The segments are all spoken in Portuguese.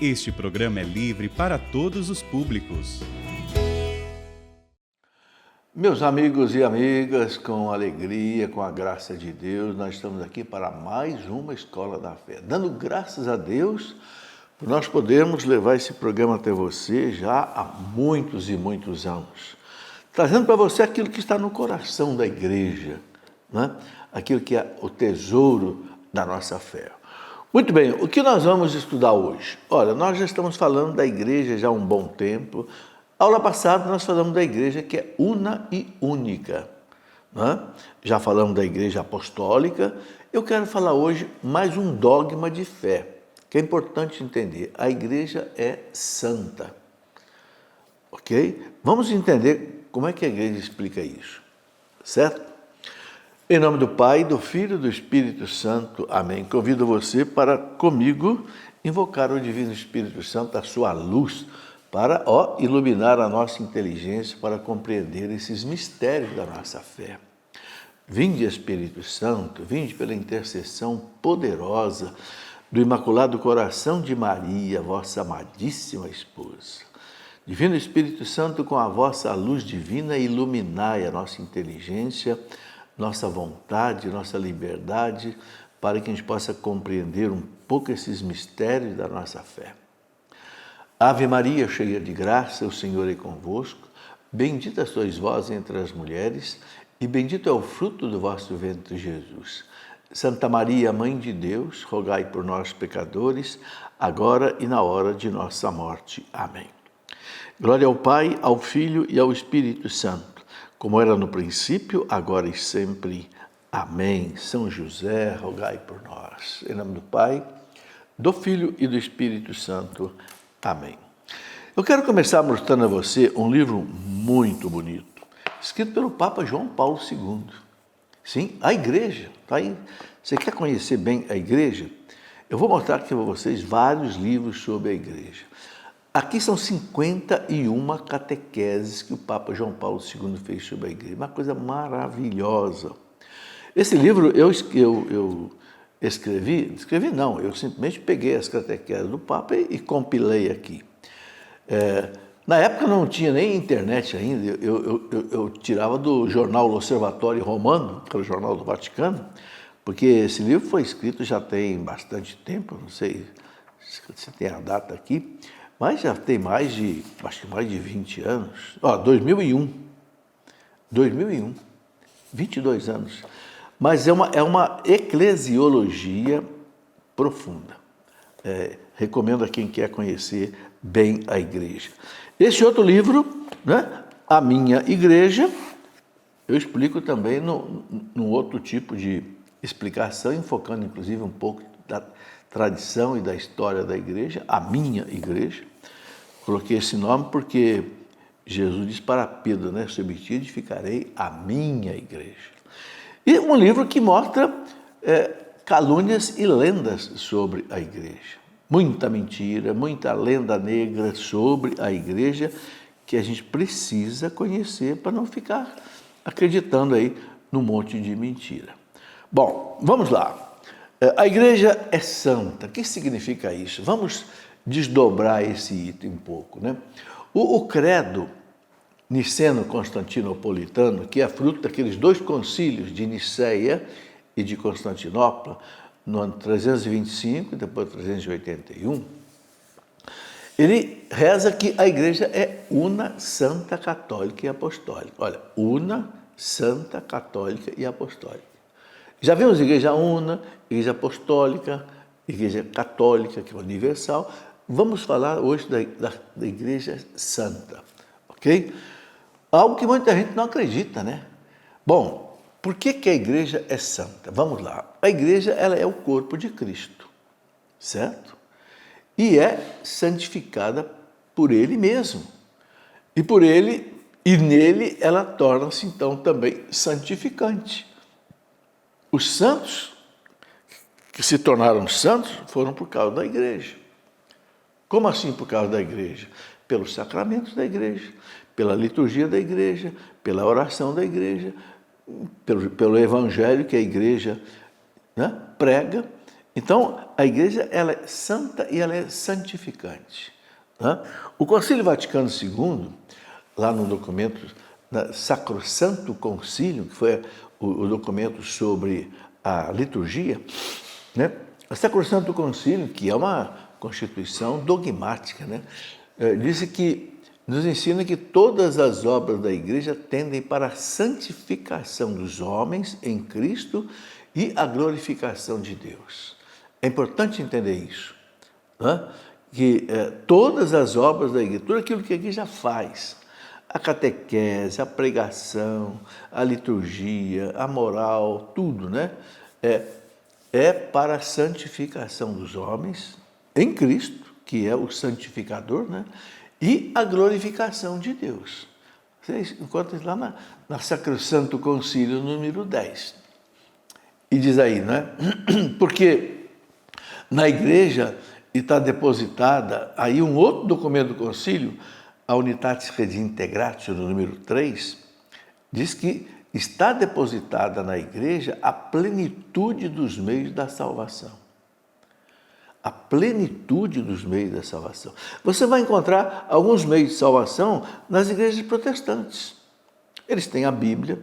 Este programa é livre para todos os públicos. Meus amigos e amigas, com alegria, com a graça de Deus, nós estamos aqui para mais uma Escola da Fé. Dando graças a Deus por nós podermos levar esse programa até você já há muitos e muitos anos. Trazendo para você aquilo que está no coração da igreja, né? Aquilo que é o tesouro da nossa fé. Muito bem, o que nós vamos estudar hoje? Olha, nós já estamos falando da igreja já há um bom tempo. Aula passada nós falamos da igreja que é una e única, né? Já falamos da igreja apostólica. Eu quero falar hoje mais um dogma de fé, que é importante entender. A igreja é santa, ok? Vamos entender como é que a igreja explica isso, certo? Em nome do Pai, do Filho e do Espírito Santo. Amém. Convido você para comigo invocar o Divino Espírito Santo, a sua luz, para iluminar a nossa inteligência, para compreender esses mistérios da nossa fé. Vinde, Espírito Santo, vinde pela intercessão poderosa do Imaculado Coração de Maria, vossa amadíssima esposa. Divino Espírito Santo, com a vossa luz divina, iluminai a nossa inteligência, nossa vontade, nossa liberdade, para que a gente possa compreender um pouco esses mistérios da nossa fé. Ave Maria, cheia de graça, o Senhor é convosco. Bendita sois vós entre as mulheres, e bendito é o fruto do vosso ventre, Jesus. Santa Maria, Mãe de Deus, rogai por nós, pecadores, agora e na hora de nossa morte. Amém. Glória ao Pai, ao Filho e ao Espírito Santo, como era no princípio, agora e sempre. Amém. São José, rogai por nós. Em nome do Pai, do Filho e do Espírito Santo. Amém. Eu quero começar mostrando a você um livro muito bonito, escrito pelo Papa João Paulo II. Sim, a igreja. Tá aí. Você quer conhecer bem a igreja? Eu vou mostrar aqui para vocês vários livros sobre a igreja. Aqui são 51 catequeses que o Papa João Paulo II fez sobre a igreja. Uma coisa maravilhosa. Esse livro eu escrevi não, eu simplesmente peguei as catequeses do Papa e compilei aqui. Na época não tinha nem internet ainda, eu tirava do jornal L'Osservatore Romano, que era o jornal do Vaticano, porque esse livro foi escrito já tem bastante tempo, não sei se tem a data aqui, mas já tem acho que mais de 20 anos. 2001, 22 anos. Mas é uma eclesiologia profunda. Recomendo a quem quer conhecer bem a igreja. Esse outro livro, né, A Minha Igreja, eu explico também num outro tipo de explicação, enfocando inclusive um pouco da tradição e da história da igreja, A Minha Igreja. Coloquei esse nome porque Jesus disse para Pedro, né, sobre ti edificarei a minha igreja. E um livro que mostra calúnias e lendas sobre a igreja. Muita mentira, muita lenda negra sobre a igreja que a gente precisa conhecer para não ficar acreditando aí num monte de mentira. Bom, vamos lá. A igreja é santa. O que significa isso? Vamos desdobrar esse item um pouco, né? O credo niceno-constantinopolitano, que é fruto daqueles dois concílios de Niceia e de Constantinopla, no ano 325 e depois 381, ele reza que a igreja é una, santa, católica e apostólica. Olha, una, santa, católica e apostólica. Já vimos igreja una, igreja apostólica, igreja católica, que é universal. Vamos falar hoje da igreja santa, ok? Algo que muita gente não acredita, né? Bom, por que a igreja é santa? Vamos lá. A igreja, ela é o corpo de Cristo, certo? E é santificada por Ele mesmo. E por Ele, e nele, ela torna-se, então, também santificante. Os santos que se tornaram santos foram por causa da igreja. Como assim por causa da igreja? Pelos sacramentos da igreja, pela liturgia da igreja, pela oração da igreja, pelo evangelho que a igreja, né, prega Então, a igreja ela é santa e ela é santificante. Né? O Concílio Vaticano II, lá no documento Sacrosanto Concílio, que foi o documento sobre a liturgia, né? O Sacrosanto Concílio, que é uma constituição dogmática, né? Disse que nos ensina que todas as obras da igreja tendem para a santificação dos homens em Cristo e a glorificação de Deus. É importante entender isso, né? Que todas as obras da igreja, tudo aquilo que a igreja faz, a catequese, a pregação, a liturgia, a moral, tudo, né? É para a santificação dos homens em Cristo, que é o santificador, né? E a glorificação de Deus. Vocês encontram isso lá na Sacrosanto Concílio número 10. E diz aí, né? Porque na igreja está depositada aí um outro documento do concílio, a Unitatis Redintegratio, no número 3, diz que está depositada na igreja a plenitude dos meios da salvação. A plenitude dos meios da salvação. Você vai encontrar alguns meios de salvação nas igrejas protestantes. Eles têm a Bíblia,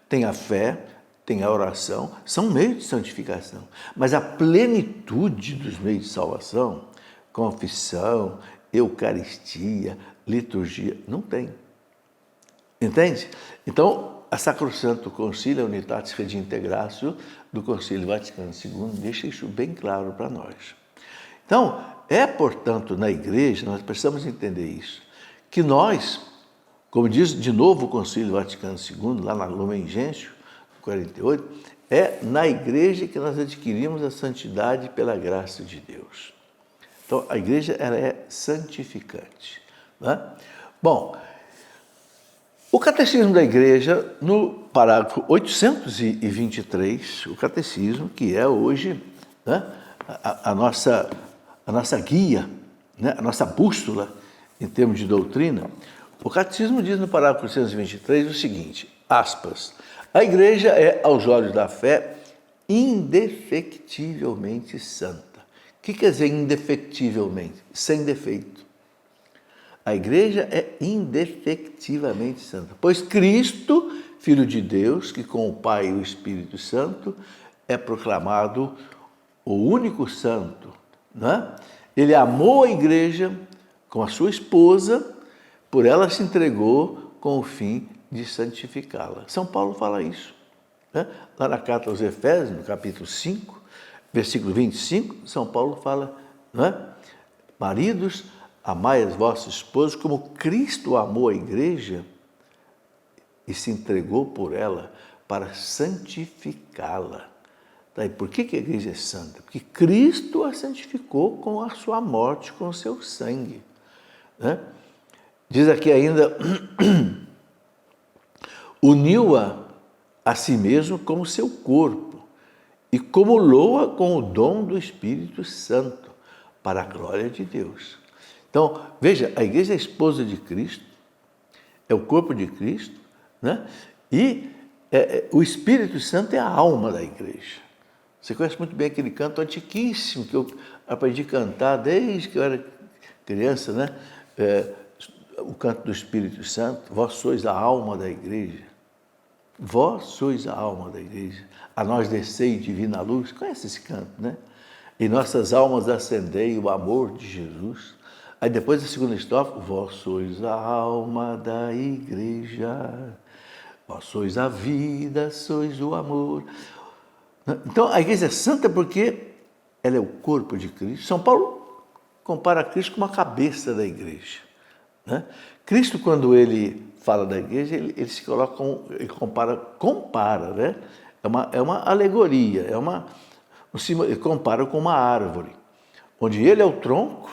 têm a fé, têm a oração, são meios de santificação. Mas a plenitude dos meios de salvação, confissão, Eucaristia, liturgia, não tem. Entende? Então, a Sacrosanto Concílio, a Unitatis Redintegratio do Concílio Vaticano II, deixa isso bem claro para nós. Então, portanto, na igreja, nós precisamos entender isso, que nós, como diz de novo o Concílio Vaticano II, lá na Lumen Gentium, 48, é na igreja que nós adquirimos a santidade pela graça de Deus. Então, a igreja ela é santificante. Né? Bom, o Catecismo da Igreja, no parágrafo 823, o Catecismo, que é hoje, né, a nossa guia, né, a nossa bússola em termos de doutrina, o Catecismo diz no parágrafo 823 o seguinte, aspas, a Igreja é, aos olhos da fé, indefectivelmente santa. O que quer dizer indefectivelmente? Sem defeito. A igreja é indefectivamente santa, pois Cristo, Filho de Deus, que com o Pai e o Espírito Santo é proclamado o único santo, né? Ele amou a igreja com a sua esposa, por ela se entregou com o fim de santificá-la. São Paulo fala isso, né? Lá na carta aos Efésios, no capítulo 5, versículo 25, São Paulo fala, né? Maridos, amai as vossas esposas como Cristo amou a igreja e se entregou por ela para santificá-la. Daí, por que a igreja é santa? Porque Cristo a santificou com a sua morte, com o seu sangue. Né? Diz aqui ainda, uniu-a a si mesmo como seu corpo e comulou-a com o dom do Espírito Santo, para a glória de Deus. Então, veja, a igreja é a esposa de Cristo, é o corpo de Cristo, né? E o Espírito Santo é a alma da igreja. Você conhece muito bem aquele canto antiquíssimo que eu aprendi a cantar desde que eu era criança, né? O canto do Espírito Santo, vós sois a alma da igreja. Vós sois a alma da igreja, a nós descei divina luz. Conhece esse canto, né? Em nossas almas acendei o amor de Jesus. Aí depois a segunda estrofe, vós sois a alma da igreja, vós sois a vida, sois o amor. Então a igreja é santa porque ela é o corpo de Cristo. São Paulo compara Cristo com uma cabeça da igreja, né? Cristo, quando ele fala da igreja, ele se coloca, ele compara, né? É uma alegoria, ele compara com uma árvore, onde ele é o tronco,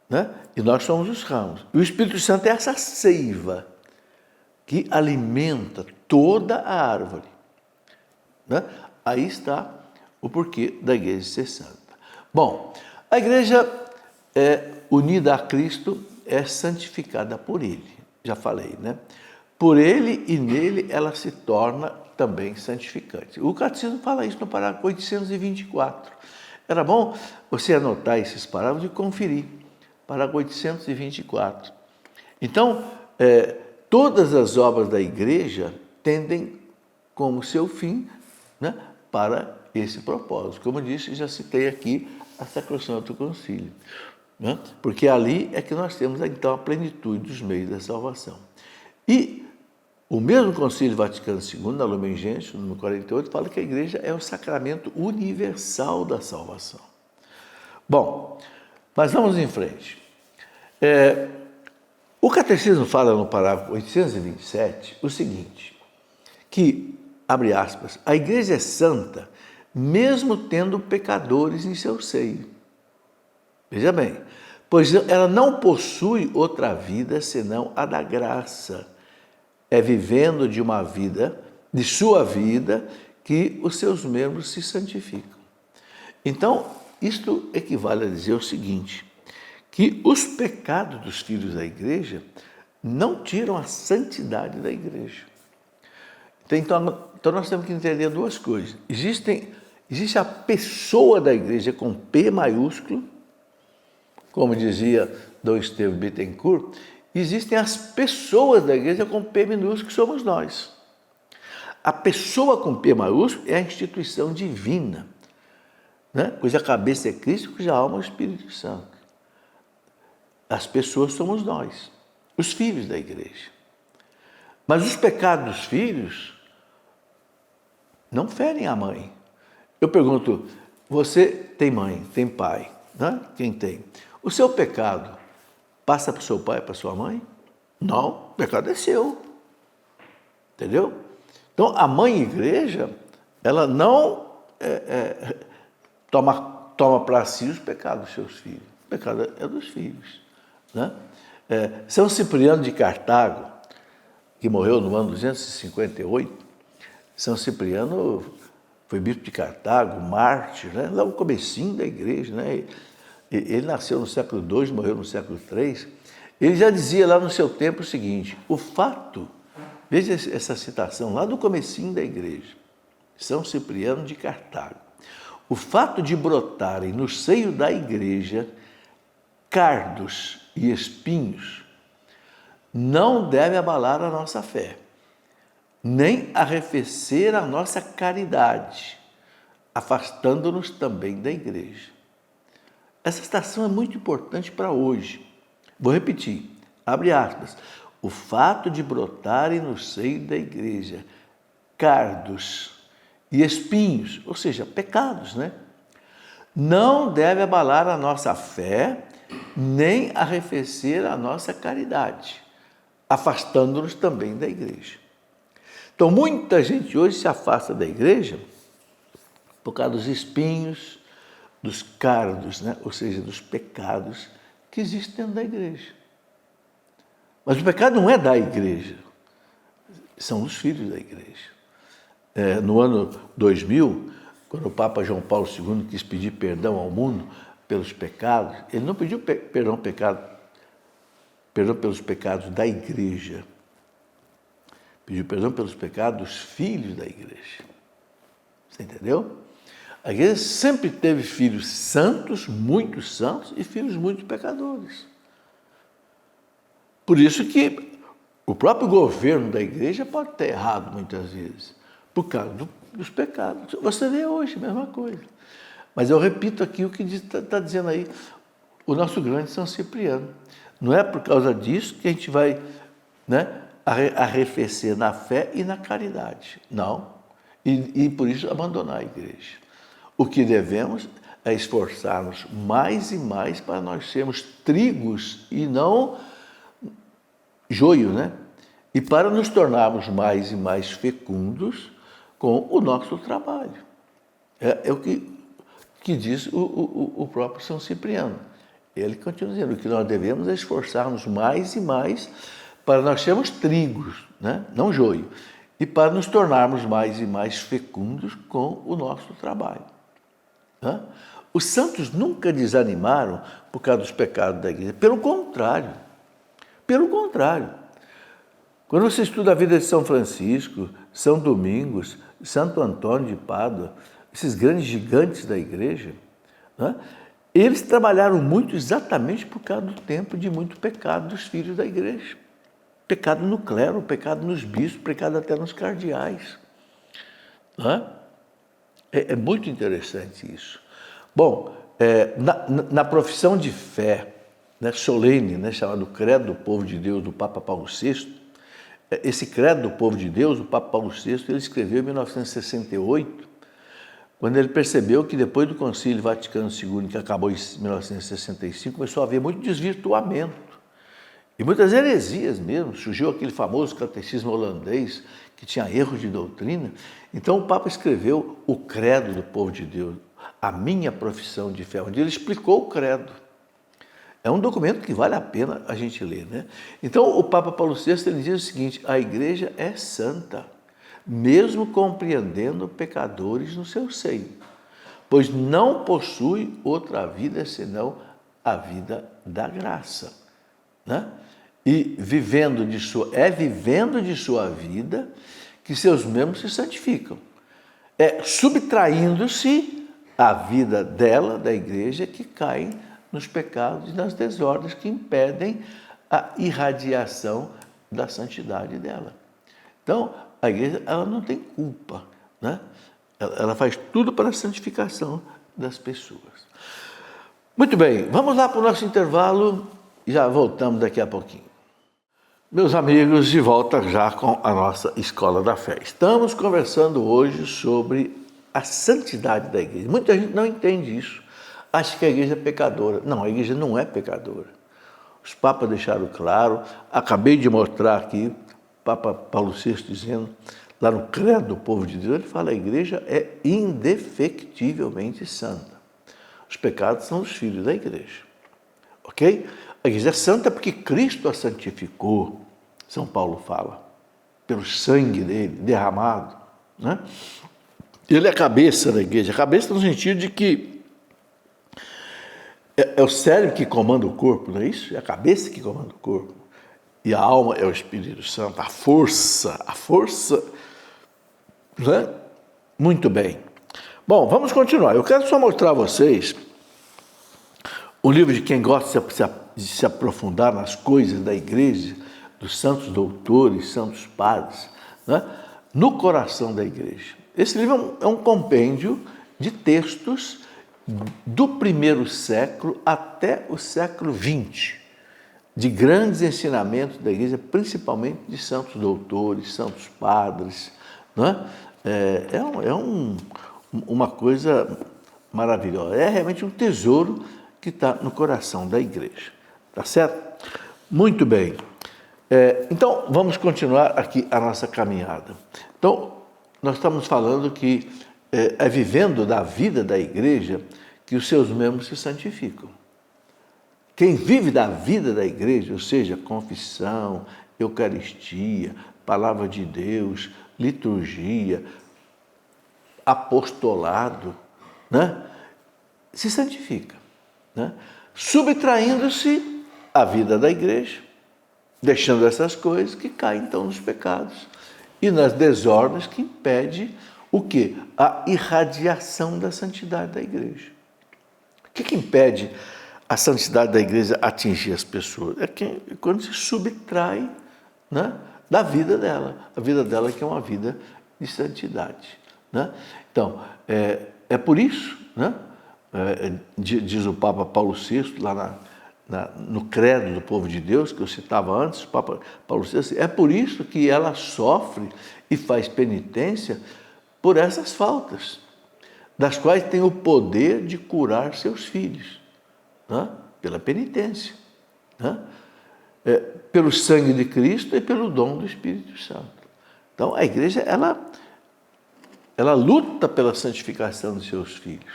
né? E nós somos os ramos. E o Espírito Santo é essa seiva que alimenta toda a árvore, né? Aí está o porquê da igreja ser santa. Bom, a igreja unida a Cristo é santificada por Ele. Já falei, né? Por Ele e nele ela se torna também santificante. O Catecismo fala isso no parágrafo 824. Era bom você anotar esses parágrafos e conferir. Parágrafo 824. Então, todas as obras da igreja tendem como seu fim, né, para esse propósito. Como eu disse, já citei aqui a Sacrosanto Concílio, né, porque ali é que nós temos então a plenitude dos meios da salvação. E o mesmo Concílio Vaticano II, na Lumen Gentium, número 48, fala que a igreja é o sacramento universal da salvação. Bom, mas vamos em frente. O Catecismo fala no parágrafo 827 o seguinte, que, abre aspas, a igreja é santa mesmo tendo pecadores em seu seio. Veja bem, pois ela não possui outra vida senão a da graça. É vivendo de sua vida, que os seus membros se santificam. Então, isto equivale a dizer o seguinte, que os pecados dos filhos da igreja não tiram a santidade da igreja. Então nós temos que entender duas coisas. Existe a pessoa da igreja com P maiúsculo, como dizia Dom Estevão Bittencourt, existem as pessoas da igreja com P minúsculo, que somos nós. A pessoa com P maiúsculo é a instituição divina, né? Cuja cabeça é Cristo, cuja alma é o Espírito Santo. As pessoas somos nós, os filhos da igreja. Mas os pecados dos filhos não ferem a mãe. Eu pergunto, você tem mãe, tem pai, né? Quem tem? O seu pecado passa para o seu pai, para a sua mãe? Não, o pecado é seu. Entendeu? Então, a mãe igreja, ela não toma para si os pecados dos seus filhos. O pecado é dos filhos. Né? São Cipriano de Cartago, que morreu no ano 258, São Cipriano foi bispo de Cartago, mártir, né? Lá no comecinho da igreja, né? Ele nasceu no século II, morreu no século III. Ele já dizia lá no seu tempo o seguinte, o fato, veja essa citação lá do comecinho da igreja, São Cipriano de Cartago, o fato de brotarem no seio da igreja cardos e espinhos não deve abalar a nossa fé, nem arrefecer a nossa caridade, afastando-nos também da igreja. Essa citação é muito importante para hoje. Vou repetir, abre aspas, o fato de brotarem no seio da igreja cardos e espinhos, ou seja, pecados, né? Não deve abalar a nossa fé, nem arrefecer a nossa caridade, afastando-nos também da igreja. Então, muita gente hoje se afasta da igreja por causa dos espinhos, dos cardos, né? Ou seja, dos pecados que existem dentro da igreja. Mas o pecado não é da igreja, são os filhos da igreja. No ano 2000, quando o Papa João Paulo II quis pedir perdão ao mundo pelos pecados, ele não pediu perdão pelos pecados da igreja, pediu perdão pelos pecados dos filhos da igreja. Você entendeu? A igreja sempre teve filhos santos, e filhos muito pecadores. Por isso que o próprio governo da igreja pode ter errado muitas vezes, por causa dos pecados. Você vê hoje a mesma coisa. Mas eu repito aqui o que está dizendo aí o nosso grande São Cipriano. Não é por causa disso que a gente vai, né, arrefecer na fé e na caridade. Não. E por isso abandonar a igreja. O que devemos é esforçar-nos mais e mais para nós sermos trigos e não joio, né? E para nos tornarmos mais e mais fecundos com o nosso trabalho. É o que diz o próprio São Cipriano. Ele continua dizendo que nós devemos é esforçar-nos mais e mais para nós sermos trigos, né? Não joio, e para nos tornarmos mais e mais fecundos com o nosso trabalho. Né? Os santos nunca desanimaram por causa dos pecados da igreja, pelo contrário. Pelo contrário. Quando você estuda a vida de São Francisco, São Domingos, Santo Antônio de Pádua, esses grandes gigantes da igreja, né? Eles trabalharam muito exatamente por causa do tempo de muito pecado dos filhos da igreja. Pecado no clero, pecado nos bispos, pecado até nos cardeais. Né? É muito interessante isso. Bom, na profissão de fé, né, solene, né, chamado Credo do Povo de Deus, do Papa Paulo VI, esse Credo do Povo de Deus, o Papa Paulo VI, ele escreveu em 1968, quando ele percebeu que depois do Concílio Vaticano II, que acabou em 1965, começou a haver muito desvirtuamento. E muitas heresias mesmo, surgiu aquele famoso catecismo holandês, que tinha erros de doutrina. Então o Papa escreveu o Credo do Povo de Deus, a minha profissão de fé, onde ele explicou o credo. É um documento que vale a pena a gente ler, né? Então o Papa Paulo VI ele diz o seguinte: a igreja é santa, mesmo compreendendo pecadores no seu seio, pois não possui outra vida senão a vida da graça, né? E vivendo de sua vida que seus membros se santificam. Subtraindo-se a vida dela, da igreja, que cai nos pecados e nas desordens que impedem a irradiação da santidade dela. Então, a igreja ela não tem culpa, né? Ela faz tudo para a santificação das pessoas. Muito bem, vamos lá para o nosso intervalo e já voltamos daqui a pouquinho. Meus amigos, de volta já com a nossa Escola da Fé. Estamos conversando hoje sobre a santidade da igreja. Muita gente não entende isso, acha que a igreja é pecadora. Não, a igreja não é pecadora. Os papas deixaram claro, acabei de mostrar aqui, o Papa Paulo VI dizendo, lá no Credo do Povo de Deus, ele fala: a igreja é indefectivelmente santa. Os pecados são os filhos da igreja. Ok? A igreja é santa porque Cristo a santificou, São Paulo fala, pelo sangue dele derramado, né? Ele é a cabeça da igreja, a cabeça no sentido de que é o cérebro que comanda o corpo, não é isso? É a cabeça que comanda o corpo. E a alma é o Espírito Santo, a força, né? Muito bem. Bom, vamos continuar. Eu quero só mostrar a vocês um livro de quem gosta de se aprofundar nas coisas da igreja, dos santos doutores, santos padres, né? No coração da igreja. Esse livro é um compêndio de textos do primeiro século até o século XX, de grandes ensinamentos da igreja, principalmente de santos doutores, santos padres, né? Uma coisa maravilhosa. É realmente um tesouro que está no coração da igreja. Tá certo? Muito bem. Então, vamos continuar aqui a nossa caminhada. Então, nós estamos falando que é vivendo da vida da igreja que os seus membros se santificam. Quem vive da vida da igreja, ou seja, confissão, Eucaristia, Palavra de Deus, liturgia, apostolado, né? Se santifica, né? Subtraindo-se a vida da igreja, deixando essas coisas que caem então nos pecados e nas desordens que impede o quê? A irradiação da santidade da igreja. O que impede a santidade da igreja atingir as pessoas? Quando se subtrai, né, da vida dela. A vida dela que é uma vida de santidade, né? Então, é por isso, né, diz o Papa Paulo VI, lá no Credo do Povo de Deus, que eu citava antes, o Papa Paulo VI, é por isso que ela sofre e faz penitência por essas faltas, das quais tem o poder de curar seus filhos, né? Pela penitência, né? Pelo sangue de Cristo e pelo dom do Espírito Santo. Então, a igreja, ela luta pela santificação de seus filhos,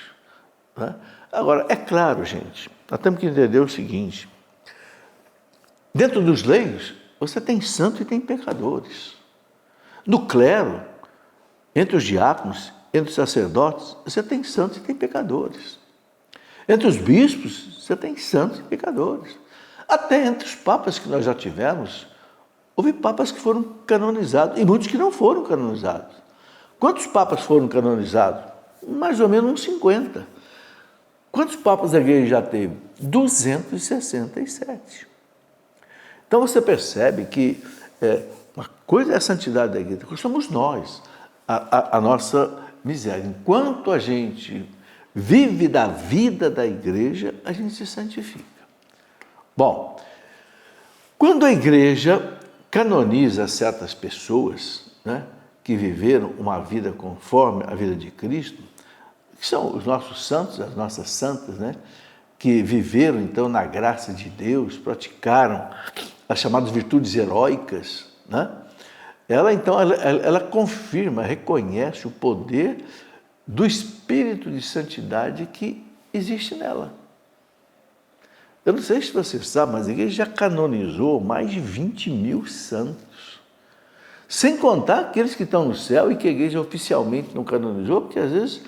né? Agora, é claro, gente, nós temos que entender o seguinte: dentro dos leigos, você tem santos e tem pecadores. No clero, entre os diáconos, entre os sacerdotes, você tem santos e tem pecadores. Entre os bispos, você tem santos e pecadores. Até entre os papas que nós já tivemos, houve papas que foram canonizados e muitos que não foram canonizados. Quantos papas foram canonizados? Mais ou menos uns 50. Quantos papas a igreja já teve? 267. Então você percebe que uma coisa é a santidade da igreja, somos nós, a nossa miséria. Enquanto a gente vive da vida da igreja, a gente se santifica. Bom, quando a igreja canoniza certas pessoas, né, que viveram uma vida conforme a vida de Cristo, que são os nossos santos, as nossas santas, né, que viveram então na graça de Deus, praticaram as chamadas virtudes heróicas, né? Ela confirma, reconhece o poder do Espírito de Santidade que existe nela. Eu não sei se você sabe, mas a igreja já canonizou mais de 20 mil santos. Sem contar aqueles que estão no céu e que a igreja oficialmente não canonizou, porque às vezes,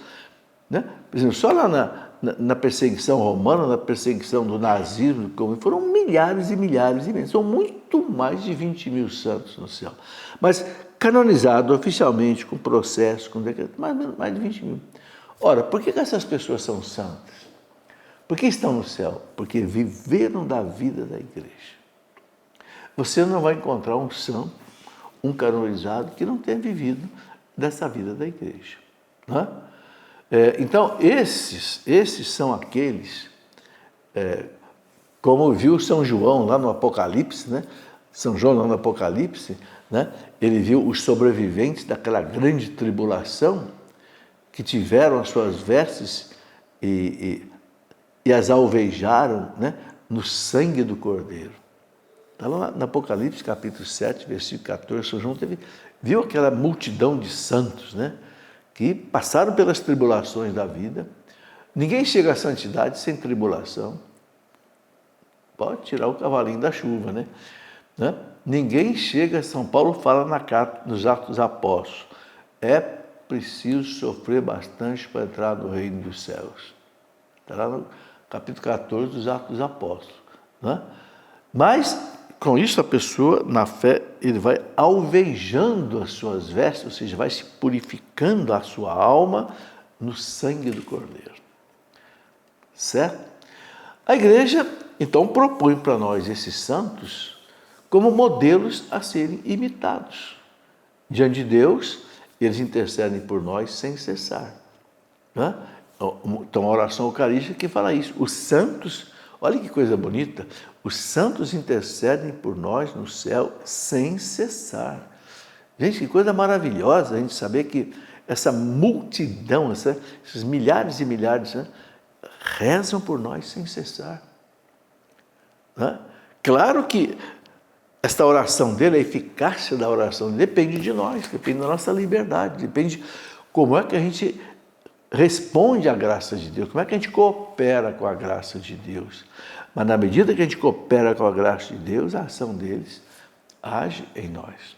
né, por exemplo, só lá na perseguição romana, na perseguição do nazismo, foram milhares e milhares e milhares. São muito mais de 20 mil santos no céu. Mas canonizado oficialmente, com processo, com decreto, mais de 20 mil. Ora, por que essas pessoas são santas? Por que estão no céu? Porque viveram da vida da igreja. Você não vai encontrar um santo, um canonizado, que não tenha vivido dessa vida da igreja. Não é? Então, esses são aqueles, como viu São João lá no Apocalipse, né? São João lá no Apocalipse, né? Ele viu os sobreviventes daquela grande tribulação que tiveram as suas vestes e as alvejaram, né, no sangue do Cordeiro. Está lá no Apocalipse, capítulo 7, versículo 14, São João viu aquela multidão de santos, né, que passaram pelas tribulações da vida. Ninguém chega à santidade sem tribulação. Pode tirar o cavalinho da chuva, né? Ninguém chega, São Paulo fala na carta dos Atos dos Apóstolos, é preciso sofrer bastante para entrar no reino dos céus. Está lá no capítulo 14 dos Atos dos Apóstolos. Né? Mas, com isso, a pessoa, na fé, ele vai alvejando as suas vestes, ou seja, vai se purificando a sua alma no sangue do Cordeiro. Certo? A igreja, então, propõe para nós esses santos como modelos a serem imitados. Diante de Deus, eles intercedem por nós sem cessar. Né? Então, a oração eucarística que fala isso. Os santos, olha que coisa bonita, os santos intercedem por nós no céu sem cessar. Gente, que coisa maravilhosa a gente saber que essa multidão, esses milhares e milhares, né, rezam por nós sem cessar. Né? Claro que esta oração dele, a eficácia da oração dele, depende de nós, depende da nossa liberdade, depende de como é que a gente responde à graça de Deus, como é que a gente coopera com a graça de Deus. Mas na medida que a gente coopera com a graça de Deus, a ação deles age em nós.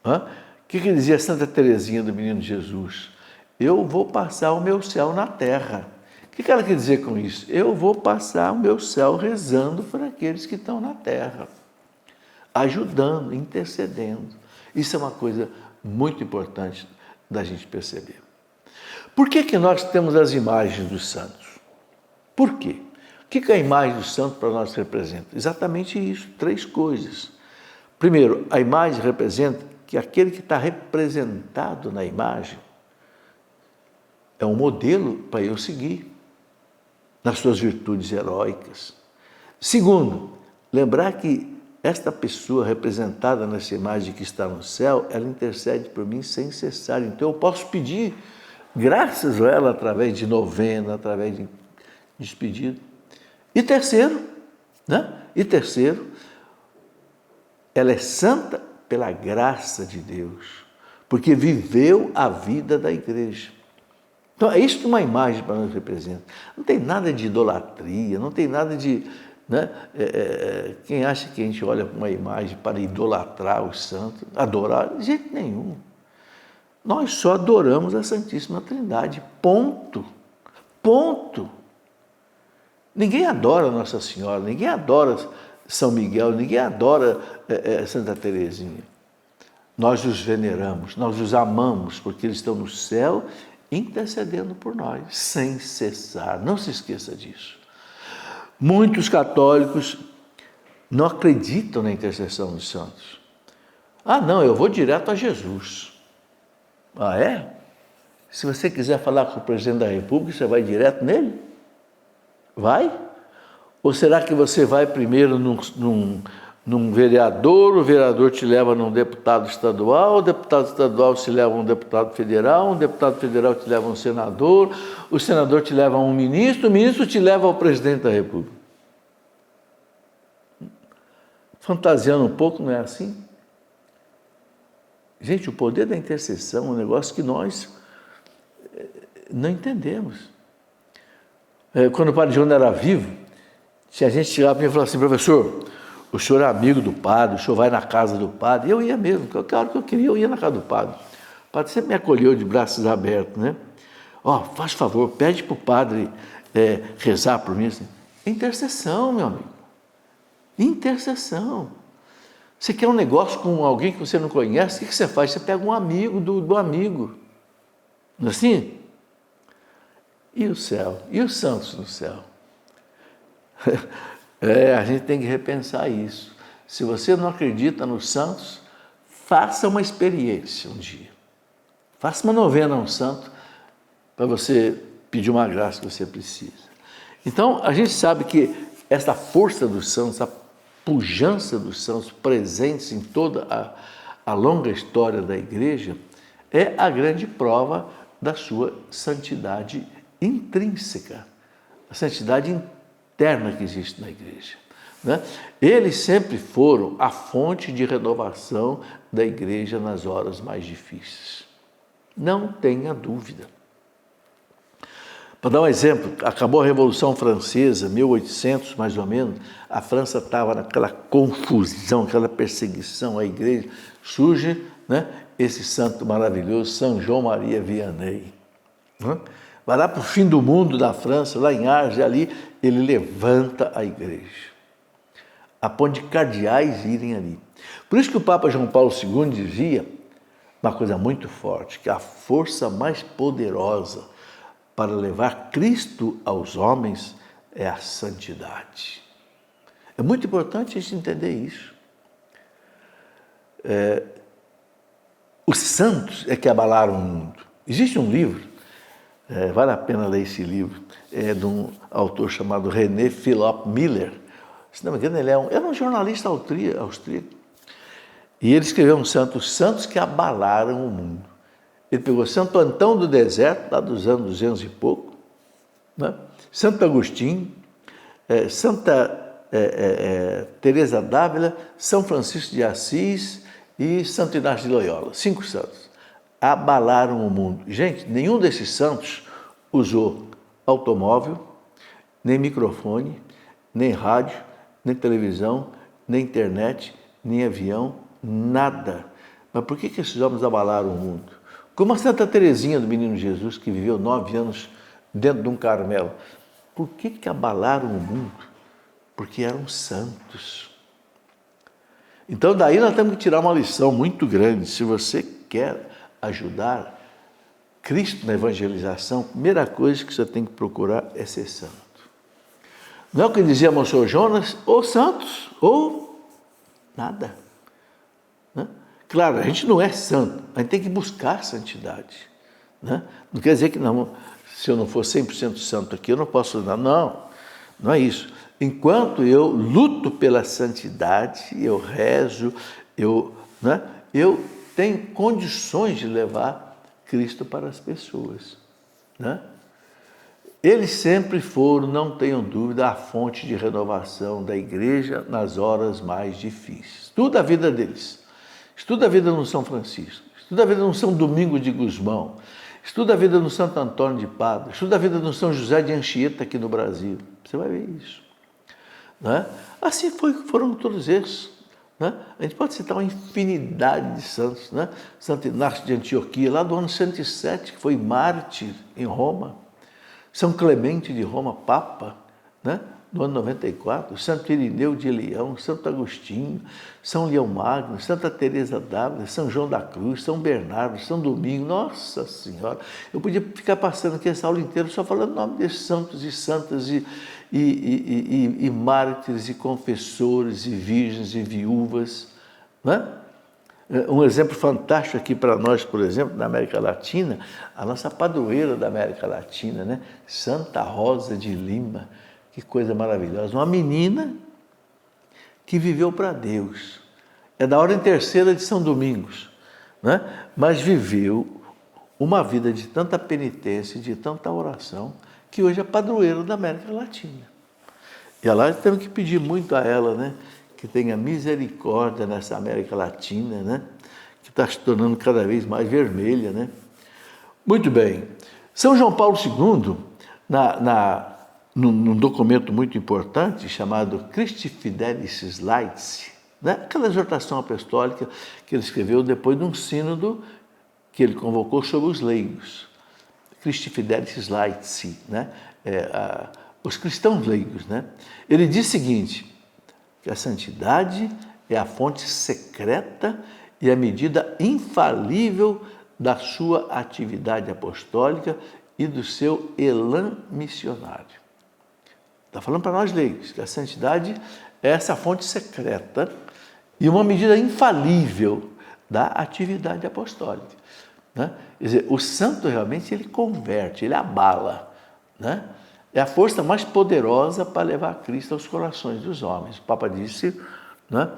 O que dizia Santa Teresinha do Menino Jesus? Eu vou passar o meu céu na terra. O que ela quer dizer com isso? Eu vou passar o meu céu rezando por aqueles que estão na terra, ajudando, intercedendo. Isso é uma coisa muito importante da gente perceber. Por que nós temos as imagens dos santos? Por quê? O que a imagem do santo para nós representa? Exatamente isso, 3 coisas. Primeiro, a imagem representa que aquele que está representado na imagem é um modelo para eu seguir nas suas virtudes heróicas. Segundo, lembrar que esta pessoa representada nessa imagem que está no céu, ela intercede por mim sem cessar. Então eu posso pedir graças a ela através de novena, através de despedida. E terceiro, ela é santa pela graça de Deus, porque viveu a vida da igreja. Então, é isso que uma imagem para nós representa. Não tem nada de idolatria, não tem nada de... Né? Quem acha que a gente olha para uma imagem para idolatrar os santos, adorar, de jeito nenhum. Nós só adoramos a Santíssima Trindade, ponto. Ponto. Ninguém adora Nossa Senhora, ninguém adora São Miguel, ninguém adora Santa Teresinha. Nós os veneramos, nós os amamos, porque eles estão no céu intercedendo por nós, sem cessar. Não se esqueça disso. Muitos católicos não acreditam na intercessão dos santos. Ah, não, eu vou direto a Jesus. Ah, é? Se você quiser falar com o presidente da República, você vai direto nele? Vai? Ou será que você vai primeiro num vereador, o vereador te leva num deputado estadual, o deputado estadual te leva a um deputado federal, um deputado federal te leva a um senador, o senador te leva a um ministro, o ministro te leva ao presidente da República? Fantasiando um pouco, não é assim? Gente, o poder da intercessão é um negócio que nós não entendemos. Quando o padre João era vivo, tinha gente que chegava para mim e falava assim: professor, o senhor é amigo do padre, o senhor vai na casa do padre. Eu ia mesmo, qualquer hora que eu queria, eu ia na casa do padre. O padre sempre me acolheu de braços abertos, né? Faz favor, pede para o padre rezar por mim. Assim. Intercessão, meu amigo. Intercessão. Você quer um negócio com alguém que você não conhece, o que você faz? Você pega um amigo do amigo. Não é assim? E o céu? E os santos no céu? A gente tem que repensar isso. Se você não acredita nos santos, faça uma experiência um dia. Faça uma novena a um santo para você pedir uma graça que você precisa. Então, a gente sabe que essa força dos santos, a pujança dos santos presentes em toda a longa história da Igreja, é a grande prova da sua santidade intrínseca, a santidade interna que existe na Igreja. Né? Eles sempre foram a fonte de renovação da Igreja nas horas mais difíceis. Não tenha dúvida. Para dar um exemplo, acabou a Revolução Francesa, 1800 mais ou menos, a França estava naquela confusão, aquela perseguição à Igreja, surge, né, esse santo maravilhoso, São João Maria Vianney. Né? Vai lá para o fim do mundo da França, lá em Arges, ali, ele levanta a Igreja, a ponto de cardeais irem ali. Por isso que o Papa João Paulo II dizia uma coisa muito forte, que a força mais poderosa para levar Cristo aos homens é a santidade. É muito importante a gente entender isso. Os santos é que abalaram o mundo. Existe um livro, vale a pena ler esse livro, é de um autor chamado René Philipp Miller. Se não me engano, ele era um jornalista austríaco. E ele escreveu os santos que abalaram o mundo. Ele pegou Santo Antão do Deserto, lá dos anos 200 e pouco, né? Santo Agostinho, Santa Teresa d'Ávila, São Francisco de Assis e Santo Inácio de Loyola. 5 santos. Abalaram o mundo. Gente, nenhum desses santos usou automóvel, nem microfone, nem rádio, nem televisão, nem internet, nem avião, nada. Mas por que esses homens abalaram o mundo? Como a Santa Teresinha do Menino Jesus, que viveu 9 anos dentro de um Carmelo. Por que abalaram o mundo? Porque eram santos. Então, daí nós temos que tirar uma lição muito grande. Se você quer ajudar Cristo na evangelização, a primeira coisa que você tem que procurar é ser santo. Não é o que dizia Monsenhor Jonas, ou santos, ou nada. Né? Claro, a gente não é santo, a gente tem que buscar santidade. Né? Não quer dizer que não, se eu não for 100% santo aqui, eu não posso andar. Não, não é isso. Enquanto eu luto pela santidade, eu rezo, eu tenho condições de levar Cristo para as pessoas. Né? Eles sempre foram, não tenham dúvida, a fonte de renovação da Igreja nas horas mais difíceis. Estuda a vida deles. Estuda a vida no São Francisco. Estuda a vida no São Domingos de Gusmão. Estuda a vida no Santo Antônio de Pádua. Estuda a vida no São José de Anchieta aqui no Brasil. Você vai ver isso. Né? Assim foram todos esses. Né? A gente pode citar uma infinidade de santos. Né? Santo Inácio de Antioquia, lá do ano 107, que foi mártir em Roma. São Clemente de Roma, Papa, né? no ano 94, Santo Irineu de Leão, Santo Agostinho, São Leão Magno, Santa Teresa d'Ávila, São João da Cruz, São Bernardo, São Domingo, nossa Senhora, eu podia ficar passando aqui essa aula inteira só falando o nome desses santos e santas e mártires e confessores e virgens e viúvas, né? Um exemplo fantástico aqui para nós, por exemplo, na América Latina, a nossa padroeira da América Latina, né? Santa Rosa de Lima, que coisa maravilhosa. Uma menina que viveu para Deus. É da Ordem Terceira de São Domingos, né? Mas viveu uma vida de tanta penitência, de tanta oração, que hoje é padroeira da América Latina. E lá temos que pedir muito a ela, né? Que tenha misericórdia nessa América Latina, né? Que está se tornando cada vez mais vermelha, né? Muito bem. São João Paulo II, num documento muito importante chamado Christi Fidelis Laetice, né? Aquela exortação apostólica que ele escreveu depois de um sínodo que ele convocou sobre os leigos. Christi Fidelis Laetice, né? Os cristãos leigos, né? Ele diz o seguinte, que a santidade é a fonte secreta e a medida infalível da sua atividade apostólica e do seu elan missionário. Está falando para nós leigos que a santidade é essa fonte secreta e uma medida infalível da atividade apostólica, né? Quer dizer, o santo realmente ele converte, ele abala, né? É a força mais poderosa para levar Cristo aos corações dos homens. O Papa disse, né,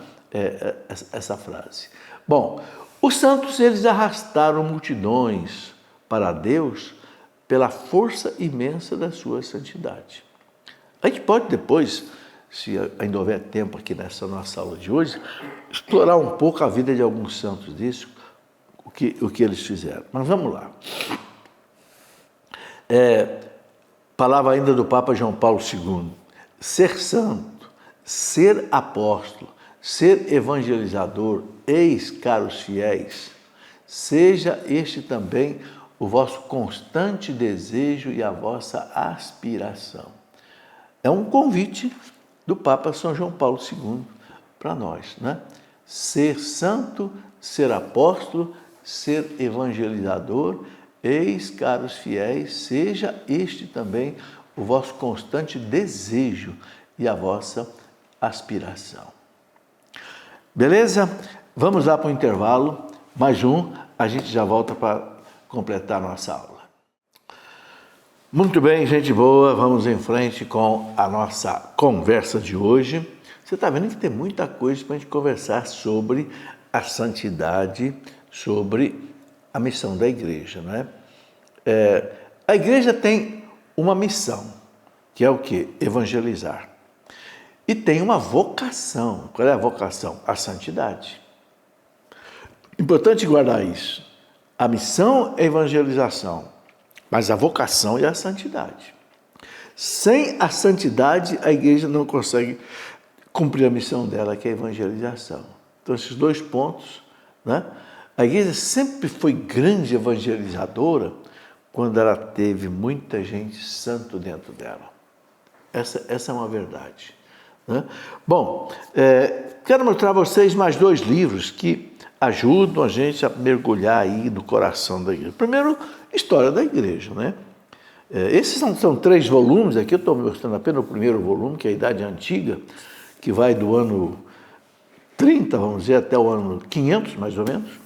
essa frase. Bom, os santos eles arrastaram multidões para Deus pela força imensa da sua santidade. A gente pode depois, se ainda houver tempo aqui nessa nossa aula de hoje, explorar um pouco a vida de alguns santos disso, o que eles fizeram. Mas vamos lá. Palavra ainda do Papa João Paulo II. Ser santo, ser apóstolo, ser evangelizador, eis, caros fiéis, seja este também o vosso constante desejo e a vossa aspiração. É um convite do Papa São João Paulo II para nós, né? Ser santo, ser apóstolo, ser evangelizador, eis, caros fiéis, seja este também o vosso constante desejo e a vossa aspiração. Beleza? Vamos lá para o intervalo. Mais um, a gente já volta para completar a nossa aula. Muito bem, gente boa, vamos em frente com a nossa conversa de hoje. Você está vendo que tem muita coisa para a gente conversar sobre a santidade, sobre a missão da igreja, não é? A igreja tem uma missão, que é o quê? Evangelizar. E tem uma vocação. Qual é a vocação? A santidade. Importante guardar isso. A missão é a evangelização, mas a vocação é a santidade. Sem a santidade, a igreja não consegue cumprir a missão dela, que é a evangelização. Então, esses dois pontos, né? A igreja sempre foi grande evangelizadora quando ela teve muita gente santo dentro dela. Essa é uma verdade, né? Bom, quero mostrar a vocês mais dois livros que ajudam a gente a mergulhar aí no coração da igreja. Primeiro, História da Igreja, né? Esses são 3 volumes, aqui eu estou mostrando apenas o primeiro volume, que é a Idade Antiga, que vai do ano 30, vamos dizer, até o ano 500, mais ou menos.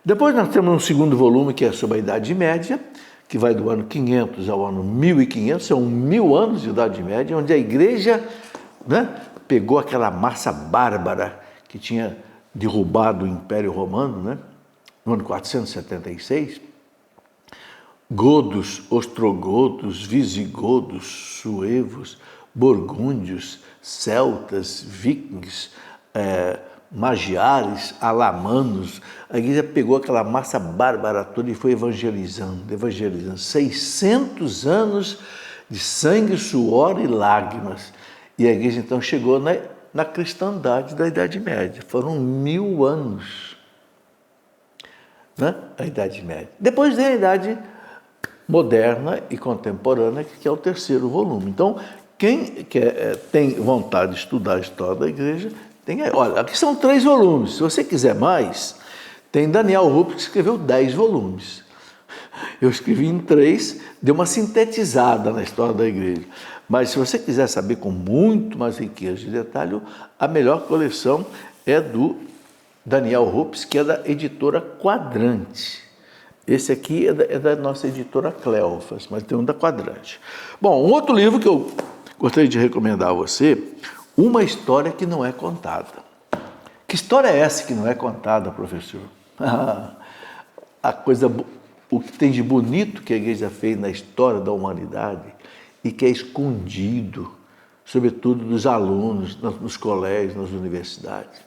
Depois nós temos um segundo volume, que é sobre a Idade Média, que vai do ano 500 ao ano 1500, são 1000 anos de Idade Média, onde a igreja, né, pegou aquela massa bárbara que tinha derrubado o Império Romano, né, no ano 476, godos, ostrogodos, visigodos, suevos, burgúndios, celtas, vikings, magiares, alamanos. A igreja pegou aquela massa bárbara toda e foi evangelizando. 600 anos de sangue, suor e lágrimas. E a igreja então chegou na cristandade da Idade Média. Foram 1000 anos, né? A Idade Média. Depois vem a Idade Moderna e Contemporânea, que é o terceiro volume. Então, Quem tem vontade de estudar a história da igreja, tem aí. Olha, aqui são 3 volumes. Se você quiser mais, tem Daniel Rupp que escreveu 10 volumes. Eu escrevi em 3, deu uma sintetizada na história da igreja. Mas se você quiser saber com muito mais riqueza de detalhe, a melhor coleção é do Daniel Rupp, que é da editora Quadrante. Esse aqui é da nossa editora Cleofas, mas tem um da Quadrante. Bom, um outro livro que eu gostaria de recomendar a você, Uma História que Não é Contada. Que história é essa que não é contada, professor? O que tem de bonito que a igreja fez na história da humanidade e que é escondido, sobretudo dos alunos, nos colégios, nas universidades.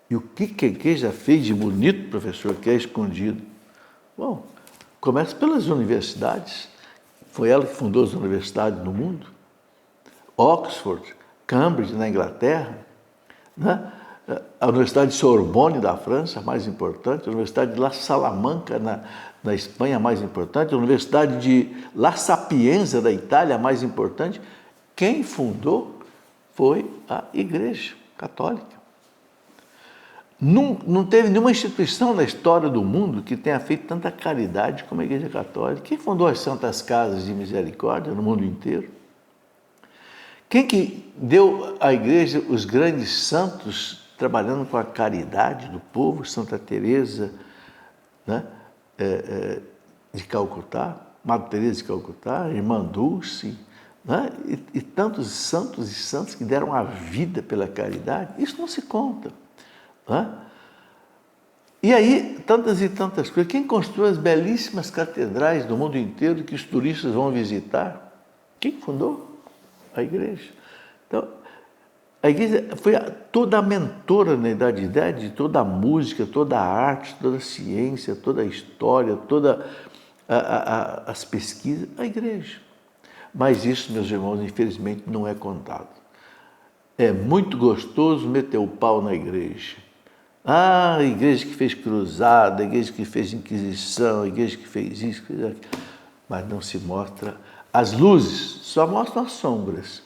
E o que a igreja fez de bonito, professor, que é escondido? Bom, começa pelas universidades. Foi ela que fundou as universidades no mundo. Oxford, Cambridge, na Inglaterra, né? A Universidade de Sorbonne, da França, a mais importante, a Universidade de La Salamanca, na Espanha, a mais importante, a Universidade de La Sapienza, da Itália, a mais importante. Quem fundou foi a Igreja Católica. Não teve nenhuma instituição na história do mundo que tenha feito tanta caridade como a Igreja Católica. Quem fundou as Santas Casas de Misericórdia no mundo inteiro? Quem que deu à Igreja os grandes santos trabalhando com a caridade do povo? Santa Teresa, né? De Calcutá, Madre Teresa de Calcutá, Irmã Dulce, né? E tantos santos e santas que deram a vida pela caridade. Isso não se conta. Né? E aí, tantas e tantas coisas. Quem construiu as belíssimas catedrais do mundo inteiro que os turistas vão visitar? Quem fundou? A igreja. Então, a igreja foi toda a mentora na Idade Média de toda a música, toda a arte, toda a ciência, toda a história, todas as pesquisas, a igreja. Mas isso, meus irmãos, infelizmente não é contado. É muito gostoso meter o pau na igreja. A igreja que fez cruzada, a igreja que fez inquisição, a igreja que fez isso, que fez aquilo. Mas não se mostra as luzes, só mostram as sombras,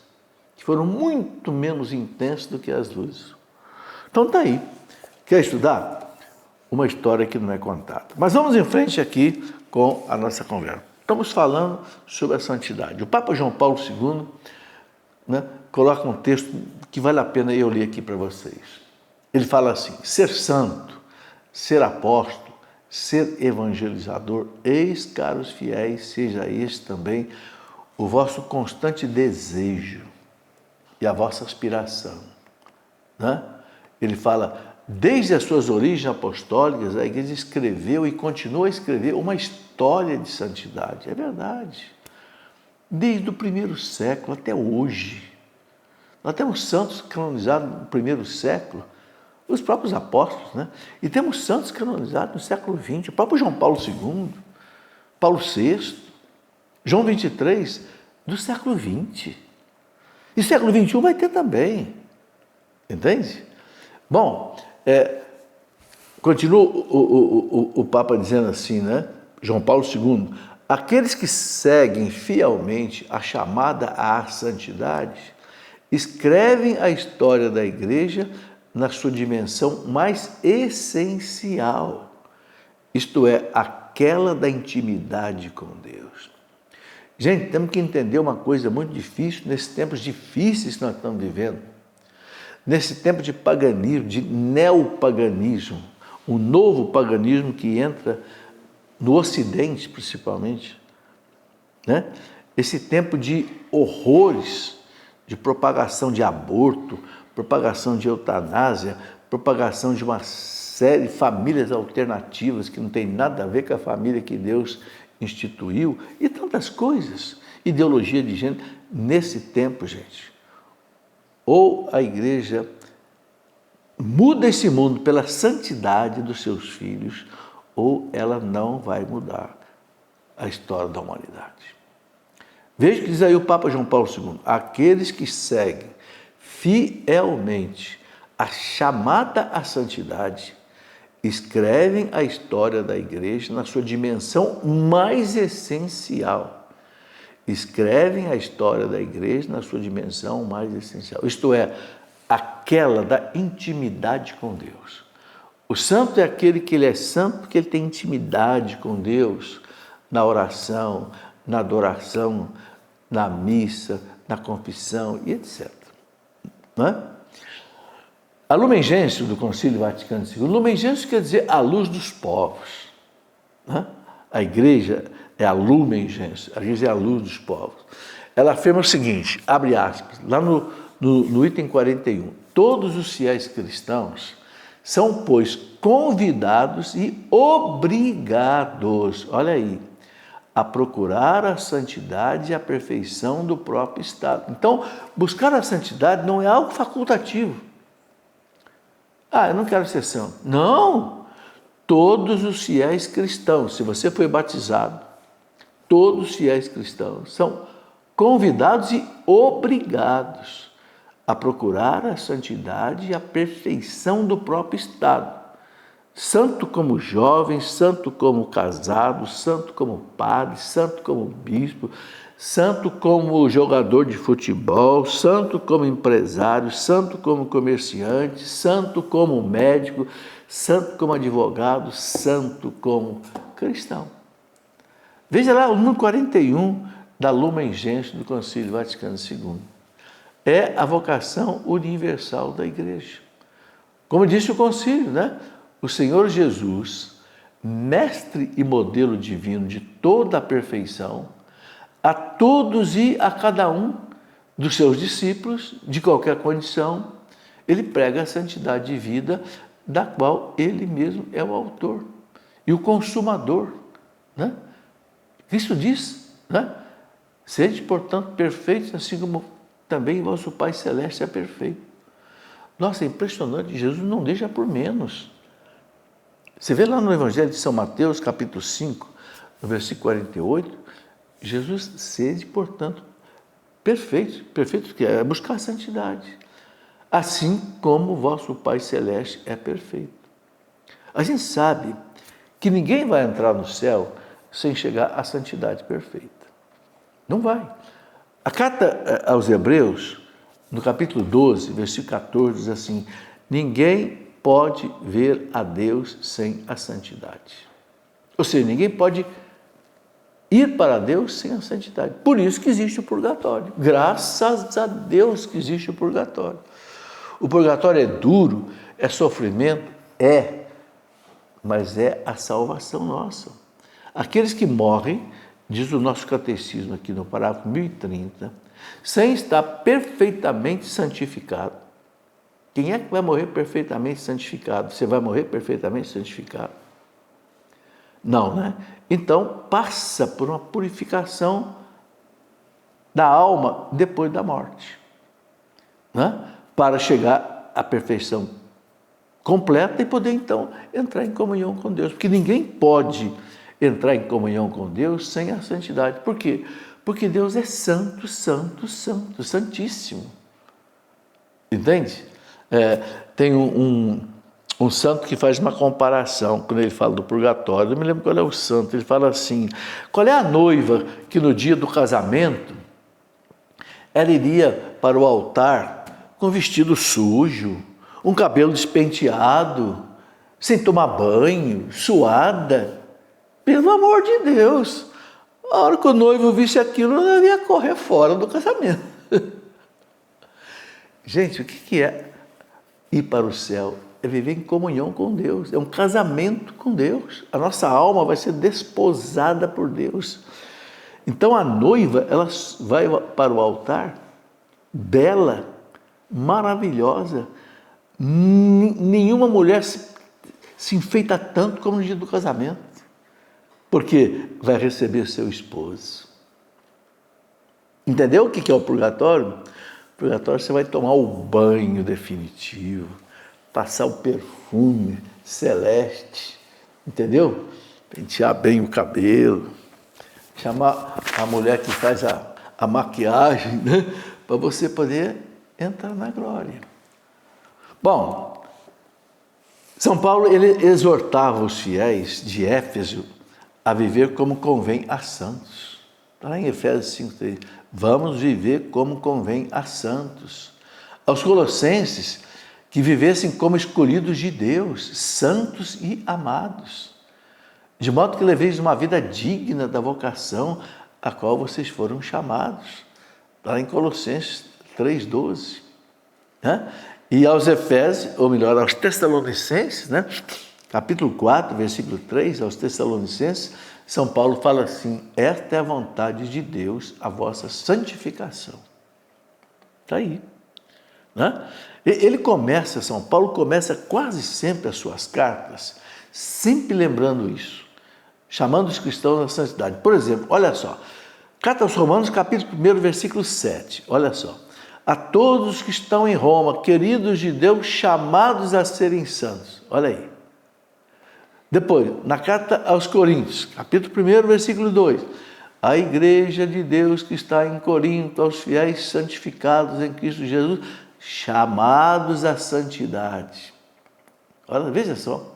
que foram muito menos intensas do que as luzes. Então está aí. Quer estudar? Uma história que não é contada. Mas vamos em frente aqui com a nossa conversa. Estamos falando sobre a santidade. O Papa João Paulo II, né, coloca um texto que vale a pena eu ler aqui para vocês. Ele fala assim: ser santo, ser apóstolo, ser evangelizador, eis, caros fiéis, seja este também o vosso constante desejo e a vossa aspiração. Né? Ele fala, desde as suas origens apostólicas, a igreja escreveu e continua a escrever uma história de santidade. É verdade. Desde o primeiro século até hoje. Nós temos santos canonizados no primeiro século, os próprios apóstolos, né? E temos santos canonizados no século XX, o próprio João Paulo II, Paulo VI, João XXIII, do século XX. E século XXI vai ter também, entende? Bom, continua o Papa dizendo assim, né? João Paulo II, aqueles que seguem fielmente a chamada à santidade, escrevem a história da igreja na sua dimensão mais essencial, isto é, aquela da intimidade com Deus. Gente, temos que entender uma coisa muito difícil nesses tempos difíceis que nós estamos vivendo, nesse tempo de paganismo, de neopaganismo, um novo paganismo que entra no Ocidente, principalmente, né? Esse tempo de horrores, de propagação de aborto, propagação de eutanásia, propagação de uma série de famílias alternativas que não tem nada a ver com a família que Deus instituiu e tantas coisas, ideologia de gênero. Nesse tempo, gente, ou a igreja muda esse mundo pela santidade dos seus filhos, ou ela não vai mudar a história da humanidade. Veja o que diz aí o Papa João Paulo II, aqueles que seguem fielmente a chamada à santidade, escrevem a história da igreja na sua dimensão mais essencial, escrevem a história da igreja na sua dimensão mais essencial, isto é, aquela da intimidade com Deus. O santo é aquele que ele é santo porque ele tem intimidade com Deus na oração, na adoração, na missa, na confissão e etc. Não é? A Lumen Gentium do Concílio Vaticano II, Lumen Gentium quer dizer a luz dos povos. Não é? A igreja é a Lumen Gentium, a igreja é a luz dos povos. Ela afirma o seguinte, abre aspas, lá no item 41, todos os fiéis cristãos são, pois, convidados e obrigados, olha aí, a procurar a santidade e a perfeição do próprio estado. Então, buscar a santidade não é algo facultativo. Eu não quero ser santo. Não! Todos os fiéis cristãos, se você foi batizado, todos os fiéis cristãos são convidados e obrigados a procurar a santidade e a perfeição do próprio estado. Santo como jovem, santo como casado, santo como padre, santo como bispo, santo como jogador de futebol, santo como empresário, santo como comerciante, santo como médico, santo como advogado, santo como cristão. Veja lá o número 41 da Lumen Gentium do Concílio Vaticano II. É a vocação universal da igreja. Como disse o concílio, né? O Senhor Jesus, mestre e modelo divino de toda a perfeição, a todos e a cada um dos seus discípulos, de qualquer condição, ele prega a santidade de vida, da qual ele mesmo é o autor e o consumador. Né? Cristo diz, né? Sede, portanto, perfeitos, assim como também vosso Pai Celeste é perfeito. Nossa, é impressionante, Jesus não deixa por menos. Você vê lá no Evangelho de São Mateus, capítulo 5, no versículo 48, Jesus sede, portanto, perfeito. Perfeito que é buscar a santidade. Assim como o vosso Pai Celeste é perfeito. A gente sabe que ninguém vai entrar no céu sem chegar à santidade perfeita. Não vai. A carta aos Hebreus, no capítulo 12, versículo 14, diz assim, ninguém pode ver a Deus sem a santidade. Ou seja, ninguém pode ir para Deus sem a santidade. Por isso que existe o purgatório. Graças a Deus que existe o purgatório. O purgatório é duro, é sofrimento? É, mas é a salvação nossa. Aqueles que morrem, diz o nosso catecismo aqui no parágrafo 1030, sem estar perfeitamente santificado. Quem é que vai morrer perfeitamente santificado? Você vai morrer perfeitamente santificado? Não, né? Então, passa por uma purificação da alma depois da morte, né? Para chegar à perfeição completa e poder, então, entrar em comunhão com Deus. Porque ninguém pode entrar em comunhão com Deus sem a santidade. Por quê? Porque Deus é santo, santo, santo, santíssimo. Entende? Tem um santo que faz uma comparação, quando ele fala do purgatório, eu me lembro qual é o santo, ele fala assim, qual é a noiva que no dia do casamento, ela iria para o altar com vestido sujo, um cabelo despenteado, sem tomar banho, suada, pelo amor de Deus, a hora que o noivo visse aquilo, ela ia correr fora do casamento. Gente, o que é ir para o céu? É viver em comunhão com Deus, é um casamento com Deus. A nossa alma vai ser desposada por Deus. Então a noiva, ela vai para o altar, bela, maravilhosa. Nenhuma mulher se enfeita tanto como no dia do casamento, porque vai receber seu esposo. Entendeu o que é o purgatório? Purgatório, você vai tomar o banho definitivo, passar o perfume celeste, entendeu? Pentear bem o cabelo, chamar a mulher que faz a maquiagem, né? Para você poder entrar na glória. Bom, São Paulo, ele exortava os fiéis de Éfeso a viver como convém a santos. Está lá em Efésios 5:3. Vamos viver como convém a santos. Aos Colossenses, que vivessem como escolhidos de Deus, santos e amados, de modo que leveis uma vida digna da vocação a qual vocês foram chamados. Está lá em Colossenses 3:12. Né? E aos Efésios, ou melhor, aos Tessalonicenses, né? Capítulo 4, versículo 3, aos Tessalonicenses, São Paulo fala assim: esta é a vontade de Deus, a vossa santificação. Está aí. Né? São Paulo começa quase sempre as suas cartas, sempre lembrando isso, chamando os cristãos à santidade. Por exemplo, olha só, Carta aos Romanos, capítulo 1, versículo 7, olha só. A todos que estão em Roma, queridos de Deus, chamados a serem santos. Olha aí. Depois, na carta aos Coríntios, capítulo 1, versículo 2. A igreja de Deus que está em Corinto, aos fiéis santificados em Cristo Jesus, chamados à santidade. Olha, veja só.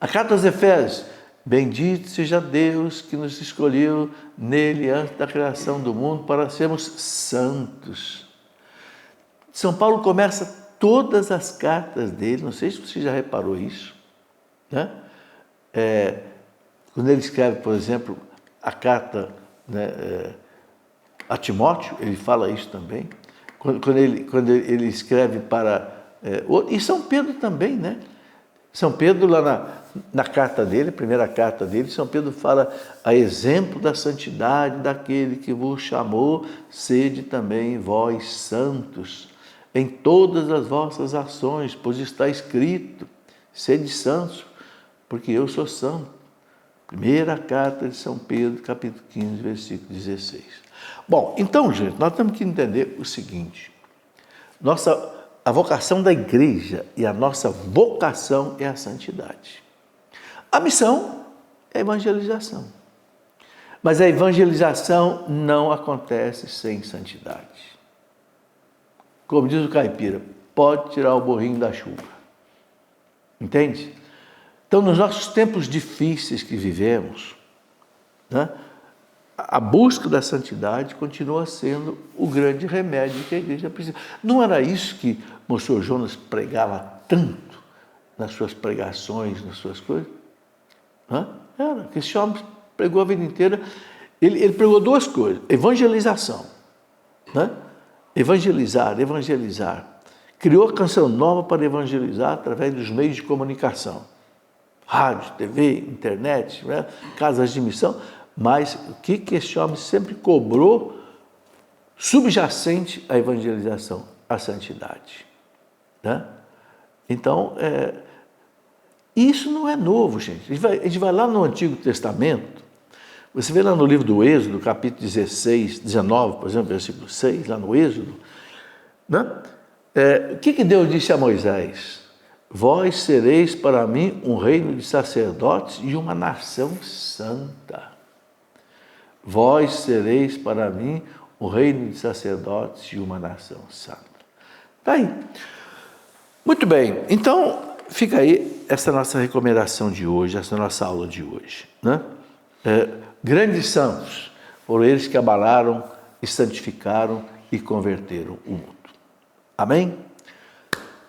A carta aos Efésios. Bendito seja Deus que nos escolheu nele antes da criação do mundo para sermos santos. São Paulo começa todas as cartas dele, não sei se você já reparou isso, né? Quando ele escreve, por exemplo, a carta, né, a Timóteo, ele fala isso também. Quando ele escreve para... e São Pedro também, né? São Pedro, lá na carta dele, primeira carta dele, São Pedro fala: a exemplo da santidade daquele que vos chamou, sede também vós santos em todas as vossas ações, pois está escrito: sede santos, porque eu sou santo. Primeira carta de São Pedro, capítulo 15, versículo 16. Bom, então, gente, nós temos que entender o seguinte: a vocação da igreja e a nossa vocação é a santidade. A missão é a evangelização. Mas a evangelização não acontece sem santidade. Como diz o caipira, pode tirar o burrinho da chuva. Entende? Então, nos nossos tempos difíceis que vivemos, né, a busca da santidade continua sendo o grande remédio que a igreja precisa. Não era isso que o Monsenhor Jonas pregava tanto nas suas pregações, nas suas coisas? Era, que esse homem pregou a vida inteira. Ele pregou duas coisas: evangelização, né? Evangelizar. Criou a canção nova para evangelizar através dos meios de comunicação. Rádio, TV, internet, né? Casas de missão. Mas o que esse homem sempre cobrou, subjacente à evangelização? A santidade. Né? Então, isso não é novo, gente. A gente vai lá no Antigo Testamento, você vê lá no livro do Êxodo, capítulo 16, 19, por exemplo, versículo 6, lá no Êxodo, né? O que Deus disse a Moisés? Vós sereis para mim um reino de sacerdotes e uma nação santa. Vós sereis para mim um reino de sacerdotes e uma nação santa. Está aí. Muito bem, então fica aí essa nossa recomendação de hoje, essa nossa aula de hoje. Né? Grandes santos foram eles que abalaram e santificaram e converteram o mundo. Amém?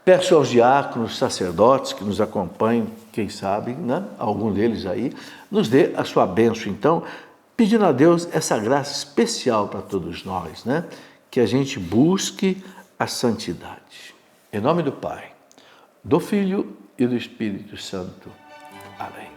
Peço aos diáconos, sacerdotes que nos acompanham, quem sabe, né? Algum deles aí, nos dê a sua bênção, então, pedindo a Deus essa graça especial para todos nós, né? Que a gente busque a santidade. Em nome do Pai, do Filho e do Espírito Santo. Amém.